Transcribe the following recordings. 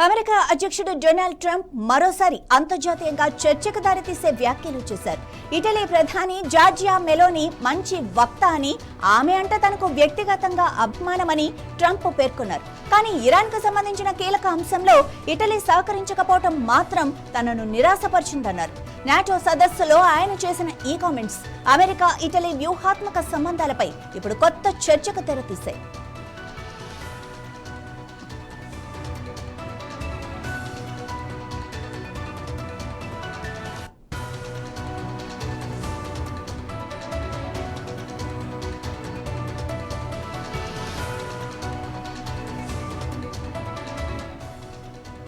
America అధ్యక్షుడు Donald Trump మరోసారి అంతర్జాతీయంగా చర్చకు దారితీసే వ్యాఖ్యలు చేశారు. ఇటలీ ప్రధాని జార్జియా మెలోనీ మంచి వక్త అని, ఆమె అంటే తనకు వ్యక్తిగతంగా అభిమానమని ట్రంప్ పేర్కొన్నారు. కానీ ఇరాన్ కు సంబంధించిన కీలక అంశంలో ఇటలీ సహకరించకపోవడం మాత్రం తనను నిరాశపరిచిందన్నారు. నాటో సదస్సులో ఆయన చేసిన ఈ కామెంట్స్ అమెరికా ఇటలీ వ్యూహాత్మక సంబంధాలపై ఇప్పుడు కొత్త చర్చకు తెరతీశాయి.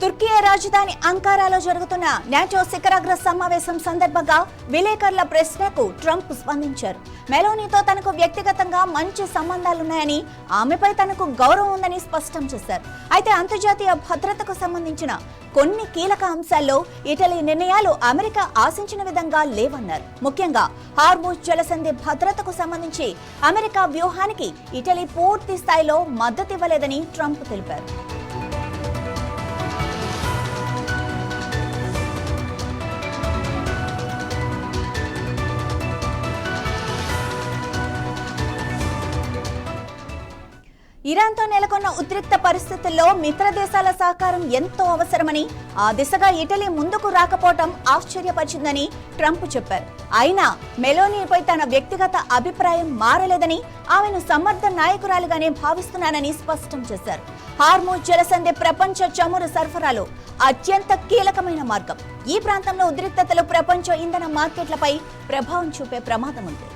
తుర్కీ రాజధాని అంకారాలో జరుగుతున్న నాటో శిఖరాగ్ర సమావేశం సందర్భంగా విలేకరుల ప్రశ్నకు ట్రంప్ స్పందించారు. మెలోనీతో తనకు వ్యక్తిగతంగా మంచి సంబంధాలున్నాయని, ఆమెపై తనకు గౌరవం ఉందని స్పష్టం చేశారు. అయితే అంతర్జాతీయ భద్రతకు సంబంధించిన కొన్ని కీలక అంశాల్లో ఇటలీ నిర్ణయాలు అమెరికా ఆశించిన విధంగా లేవన్నారు. ముఖ్యంగా హార్ముజ్ జలసంధి భద్రతకు సంబంధించి అమెరికా వ్యూహానికి ఇటలీ పూర్తి స్థాయిలో మద్దతు ఇవ్వలేదని ట్రంప్ తెలిపారు. ఇరాన్తో నెలకొన్న ఉద్రిక్త పరిస్థితుల్లో మిత్ర దేశాల సహకారం ఎంతో అవసరమని, ఆ దిశగా ఇటలీ ముందుకు రాకపోవటం ఆశ్చర్యపరిచిందని ట్రంప్ చెప్పారు. అయినా మెలోనీపై తన వ్యక్తిగత అభిప్రాయం మారలేదని, ఆమెను సమర్థ నాయకురాలుగానే భావిస్తున్నానని స్పష్టం చేశారు. హార్ముజ్ జలసంధి ప్రపంచ చమురు సరఫరాలో అత్యంత కీలకమైన మార్గం. ఈ ప్రాంతంలో ఉద్రిక్తతలు ప్రపంచ ఇంధన మార్కెట్లపై ప్రభావం చూపే ప్రమాదం ఉంది.